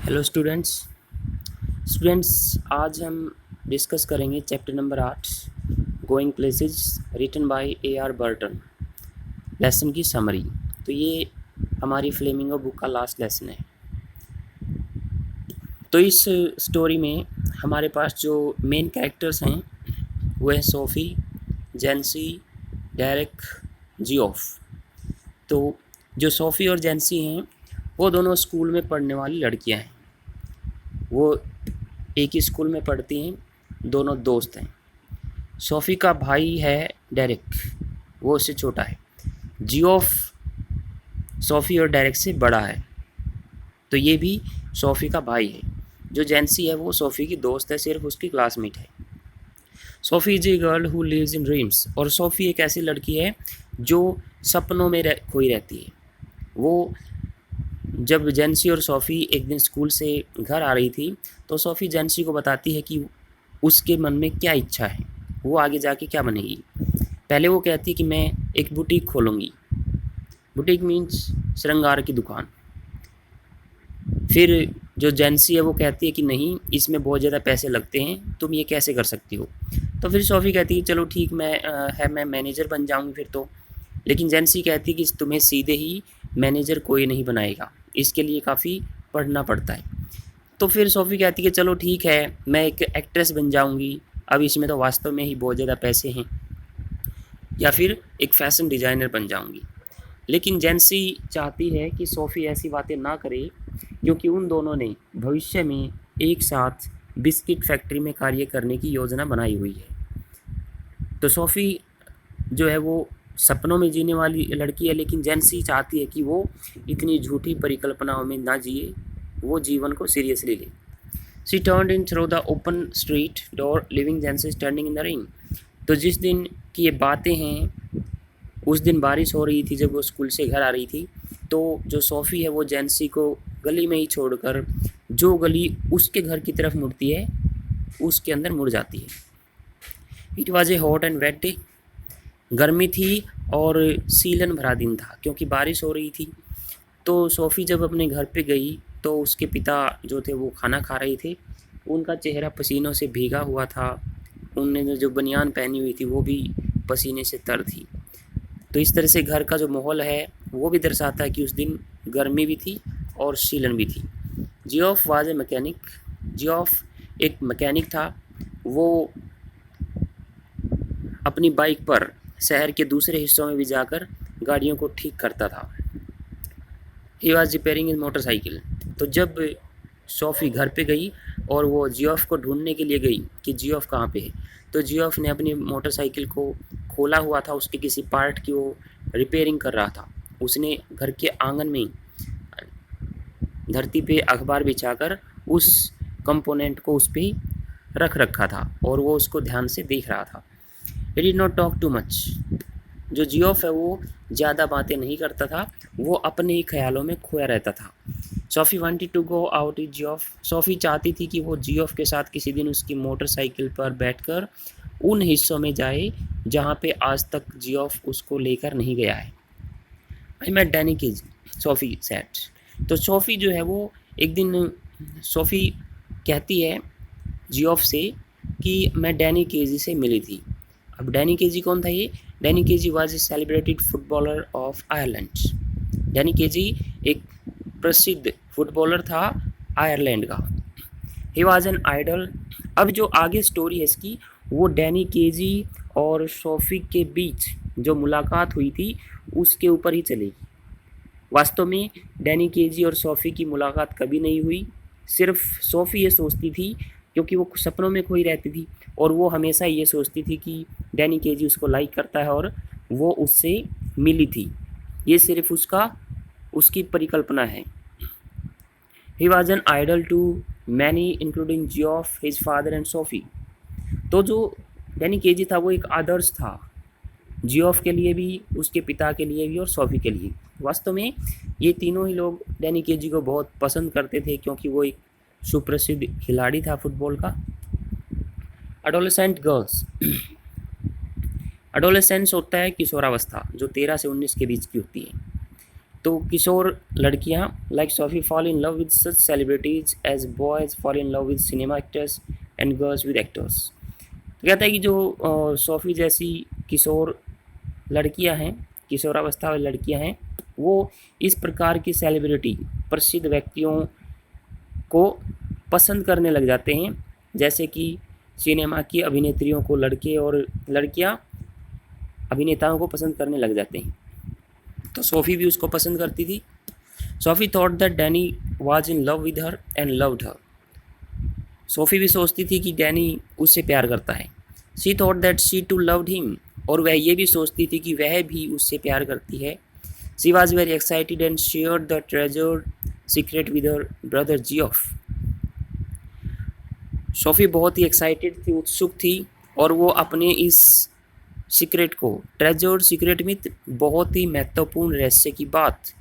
Hello students आज हम discuss करेंगे chapter number 8 going places written by A.R. Burton. Lesson की समरी। तो ये हमारी फ्लेमिंगो बुक का लास्ट लेसन है। तो इस स्टोरी में हमारे पास जो मेन कैरेक्टर्स हैं वो है सोफ़ी, जेंसी, डेरेक, जियोफ। तो जो सोफ़ी और जेंसी हैं वो दोनों स्कूल में पढ़ने वाली लड़कियां हैं। वो एक ही स्कूल में पढ़ती हैं, दोनों दोस्त हैं। सोफ़ी का भाई है डेरेक, वो उससे छोटा है। जियोफ सोफ़ी और डेरेक से बड़ा है, तो ये भी सोफ़ी का भाई है। जो जेंसी है वो सोफ़ी की दोस्त है, सिर्फ उसकी क्लासमेट है। Sophie is a girl who lives in dreams. और सोफ़ी एक ऐसी लड़की है जो सपनों में खोई रहती है। वो जब जेंसी और सोफ़ी एक दिन स्कूल से घर आ रही थी तो सोफ़ी जेंसी को बताती है कि उसके मन में क्या इच्छा है, वो आगे जाके क्या बनेगी। पहले वो कहती है कि मैं एक बुटीक खोलूँगी। बुटीक मीन्स श्रृंगार की दुकान। फिर जो जेंसी है वो कहती है कि नहीं, इसमें बहुत ज़्यादा पैसे लगते हैं, तुम ये कैसे कर सकती हो। तो फिर सोफ़ी कहती है चलो ठीक, मैं मैनेजर बन जाऊँगी फिर तो। लेकिन जेंसी कहती है कि तुम्हें सीधे ही मैनेजर कोई नहीं बनाएगा, इसके लिए काफ़ी पढ़ना पड़ता है। तो फिर सोफ़ी कहती है चलो ठीक है, मैं एक एक्ट्रेस बन जाऊँगी, अब इसमें तो वास्तव में ही बहुत ज़्यादा पैसे हैं, या फिर एक फ़ैशन डिज़ाइनर बन जाऊँगी। लेकिन जेंसी चाहती है कि सोफ़ी ऐसी बातें ना करे, क्योंकि उन दोनों ने भविष्य में एक साथ बिस्किट फैक्ट्री में कार्य करने की योजना बनाई हुई है। तो सोफ़ी जो है वो सपनों में जीने वाली लड़की है, लेकिन जेंसी चाहती है कि वो इतनी झूठी परिकल्पनाओं में ना जिए, वो जीवन को सीरियसली ले। She turned in through the open street door living जेंसी standing in the ring. तो जिस दिन की ये बातें हैं, उस दिन बारिश हो रही थी जब वो स्कूल से घर आ रही थी। तो जो सोफ़ी है वो जेंसी को गली में ही छोड़कर जो गली उसके घर की तरफ मुड़ती है उसके अंदर मुड़ जाती है। It was a hot and wet day. गर्मी थी और सीलन भरा दिन था, क्योंकि बारिश हो रही थी। तो सोफ़ी जब अपने घर पे गई तो उसके पिता जो थे वो खाना खा रहे थे। उनका चेहरा पसीनों से भीगा हुआ था, उनने जो बनियान पहनी हुई थी वो भी पसीने से तर थी। तो इस तरह से घर का जो माहौल है वो भी दर्शाता है कि उस दिन गर्मी भी थी और सीलन भी थी। Geoff was a mechanic. Geoff एक मैकेनिक था। वो अपनी बाइक पर शहर के दूसरे हिस्सों में भी जाकर गाड़ियों को ठीक करता था। He was repairing is motorcycle. तो जब सोफ़ी घर पे गई और वो जियोफ को ढूंढने के लिए गई कि जियोफ कहाँ पे है, तो जियोफ ने अपनी मोटरसाइकिल को खोला हुआ था, उसके किसी पार्ट की वो रिपेयरिंग कर रहा था। उसने घर के आंगन में धरती पे अखबार बिछाकर उस कंपोनेंट को उस पर रख रखा था और वो उसको ध्यान से देख रहा था। It did not talk too much. जो जियोफ है वो ज़्यादा बातें नहीं करता था, वो अपने ही ख्यालों में खोया रहता था। Sophie wanted to go out with Geoff. Sophie चाहती थी कि वो जियोफ के साथ किसी दिन उसकी मोटरसाइकिल पर बैठकर उन हिस्सों में जाए जहाँ पे आज तक जियोफ उसको लेकर नहीं गया है। I met Danny Keys, Sophie said. तो सोफ़ी जो है वो एक दिन सोफ़ी कहती है जियोफ से कि मैं डैनी केजी से मिली थी। अब डैनी केजी कौन था ये? Danny Casey was a celebrated footballer of Ireland. Danny Casey एक प्रसिद्ध फुटबॉलर था आयरलैंड का। He was an idol. अब जो आगे स्टोरी है इसकी, वो डैनी केजी और सोफ़ी के बीच जो मुलाकात हुई थी उसके ऊपर ही चलेगी। वास्तव में डैनी केजी और सोफ़ी की मुलाकात कभी नहीं हुई। सिर्फ सोफ़ी ये सोचती थी, क्योंकि वो सपनों में खोई रहती थी, और वो हमेशा ये सोचती थी कि डैनी केजी उसको लाइक करता है और वो उससे मिली थी। ये सिर्फ उसकी परिकल्पना है। He was an idol to many including Geoff, his father and Sophie. तो जो डैनी केजी था वो एक आदर्श था, जियोफ के लिए भी, उसके पिता के लिए भी और सोफ़ी के लिए। वास्तव में ये तीनों ही लोग डैनी केजी को बहुत पसंद करते थे, क्योंकि वो एक सुप्रसिद्ध खिलाड़ी था फुटबॉल का। Adolescent girls. एडोलेसेंस होता है किशोरावस्था, जो 13 से 19 के बीच की होती है। तो किशोर लड़कियां like Sophie fall in love with such celebrities as boys fall in love with cinema actors and girls with actors. तो कहता है कि जो सोफी जैसी किशोर लड़कियां हैं, किशोरावस्था वाली लड़कियां हैं, वो इस प्रकार की सेलिब्रिटी प्रसिद्ध व्यक्तियों को पसंद करने लग जाते हैं, जैसे कि सिनेमा की अभिनेत्रियों को लड़के और लड़कियां अभिनेताओं को पसंद करने लग जाते हैं। तो सोफ़ी भी उसको पसंद करती थी। Sophie thought that Danny was in love with her and loved her. Sophie भी सोचती थी कि डैनी उससे प्यार करता है। She thought that she too loved him, और वह ये भी सोचती थी कि वह भी उससे प्यार करती है। She was very excited and shared the treasured secret with her brother Geoff. SoFi बहुत ही एक्साइटेड थी, उत्सुक थी, और वो अपने इस सीक्रेट को, ट्रेजर्ड सीक्रेट में बहुत ही महत्वपूर्ण रहस्य की बात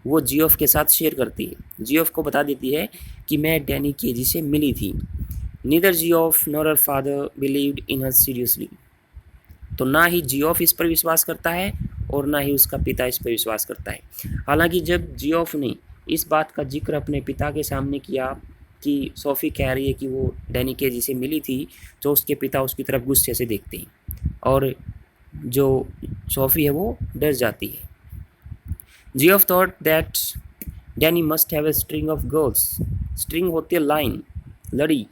वो जियोफ के साथ शेयर करती है। जियोफ को बता देती है कि मैं डैनी केजी से मिली थी। Neither Geoff nor her father believed in her seriously. तो ना ही जियोफ इस पर विश्वास करता है और ना ही उसका पिता इस पर विश्वास करता है। हालांकि जब जियोफ ने इस बात का जिक्र अपने पिता के सामने किया कि सोफ़ी कह रही है कि वो डैनी केजी से मिली थी, तो उसके पिता उसकी तरफ गुस्से से देखते हैं और जो सोफ़ी है वो डर जाती है। Geoff thought that Danny must have a string of girls. String होती है लाइन, लड़ी।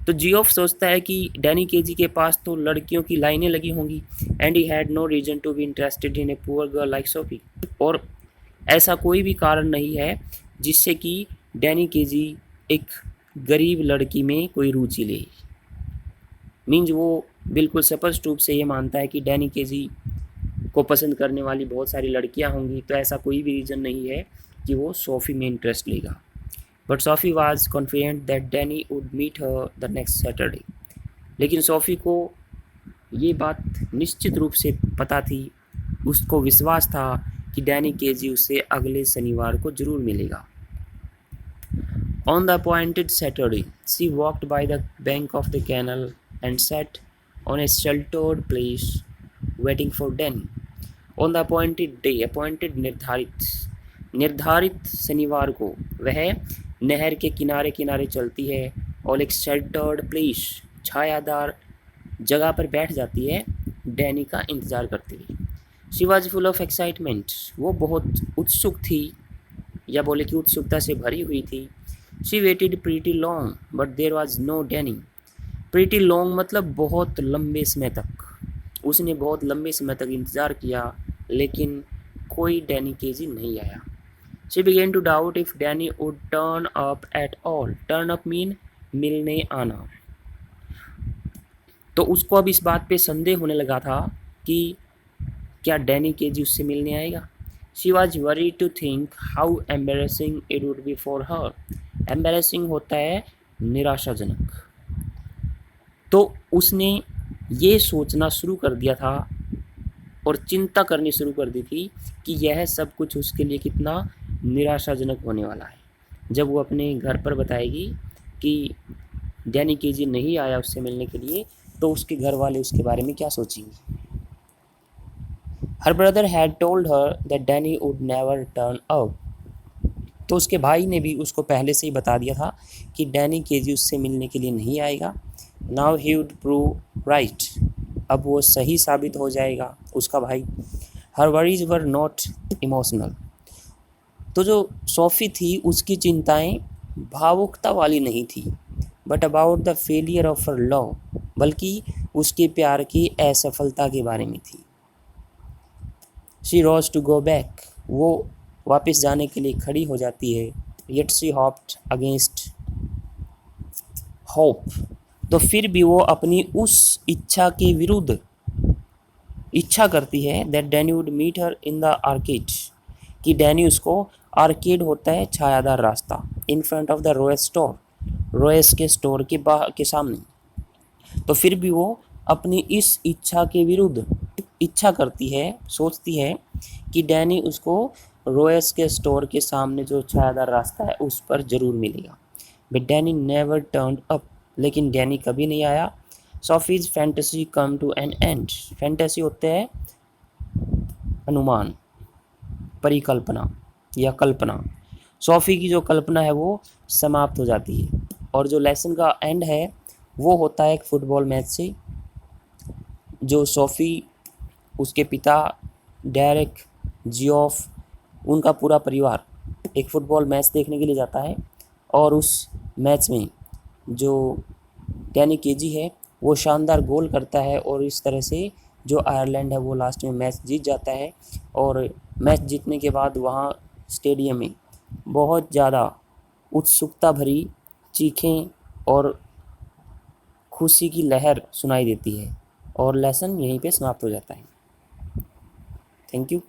तो जियोफ सोचता है कि डैनी केजी के पास तो लड़कियों की लाइनें लगी होंगी, and he had no reason to be interested in a poor girl like Sophie. और ऐसा कोई भी कारण नहीं है जिससे कि डैनी केजी एक गरीब लड़की में कोई रुचि ले। मीन्स वो बिल्कुल स्पष्ट रूप से ये मानता है कि डैनी केजी को पसंद करने वाली बहुत सारी लड़कियां होंगी, तो ऐसा कोई भी रीज़न नहीं है कि वो सोफ़ी में इंटरेस्ट लेगा। But Sophie was confident that Danny would meet her the next Saturday. लेकिन सोफ़ी को ये बात निश्चित रूप से पता थी, उसको विश्वास था कि डैनी केजी उससे अगले शनिवार को ज़रूर मिलेगा। On the appointed Saturday, she walked by the bank of the canal and sat on a sheltered place waiting for Danny. On the appointed day, appointed निर्धारित शनिवार को वह नहर के किनारे किनारे चलती है और एक शेल्टर्ड प्लेस, छायादार जगह पर बैठ जाती है डैनी का इंतज़ार करते हुए। She was full of excitement. वो बहुत उत्सुक थी, या बोले कि उत्सुकता से भरी हुई थी। She waited pretty long, but there was no Danny. Pretty long मतलब बहुत लंबे समय तक। उसने बहुत लंबे समय तक इंतज़ार किया, लेकिन कोई डैनी केजी नहीं आया। She began to doubt if Danny would turn up at all. Turn up mean मिलने आना। तो उसको अब इस बात पे संदेह होने लगा था कि क्या डैनी केजी उससे मिलने आएगा। She was worried to think how embarrassing it would be for her. Embarrassing होता है निराशाजनक। तो उसने ये सोचना शुरू कर दिया था और चिंता करनी शुरू कर दी थी कि यह सब कुछ उसके लिए कितना निराशाजनक होने वाला है जब वो अपने घर पर बताएगी कि डैनी केजी नहीं आया उससे मिलने के लिए, तो उसके घर वाले उसके बारे में क्या सोचेंगे। Her brother had told her that Danny would never turn up. तो उसके भाई ने भी उसको पहले से ही बता दिया था कि डैनी केजी उससे मिलने के लिए नहीं आएगा। Now he would prove right. अब वो सही साबित हो जाएगा उसका भाई। हर वरीज वर नॉट इमोशनल। तो जो सोफ़ी थी उसकी चिंताएं भावुकता वाली नहीं थी, but about the failure of her love, बल्कि उसके प्यार की असफलता के बारे में थी। She rose to go back. वो वापस जाने के लिए खड़ी हो जाती है। Yet she hoped against hope. तो फिर भी वो अपनी उस इच्छा के विरुद्ध इच्छा करती है that Danny would meet her in the arcade, कि डैनी उसको, आर्केड होता है छायादार रास्ता, in front of the Royce store, Royce के स्टोर के बाहर के सामने। तो फिर भी वो अपनी इस इच्छा के विरुद्ध इच्छा करती है, सोचती है कि डैनी उसको रोयस के स्टोर के सामने जो छायादार रास्ता है उस पर ज़रूर मिलेगा। But Danny never turned up. लेकिन डैनी कभी नहीं आया। Sophie's fantasy come to an end. Fantasy होते हैं अनुमान, परिकल्पना। या कल्पना। सोफ़ी की जो कल्पना है वो समाप्त हो जाती है। और जो लेसन का एंड है वो होता है एक फुटबॉल मैच से। जो सोफ़ी, उसके पिता डेरेक, जियोफ, उनका पूरा परिवार एक फ़ुटबॉल मैच देखने के लिए जाता है और उस मैच में जो डैनी केजी है वो शानदार गोल करता है और इस तरह से जो आयरलैंड है वो लास्ट में मैच जीत जाता है। और मैच जीतने के बाद वहाँ स्टेडियम में बहुत ज़्यादा उत्सुकता भरी चीखें और खुशी की लहर सुनाई देती है और लेसन यहीं पे समाप्त हो जाता है। Thank you.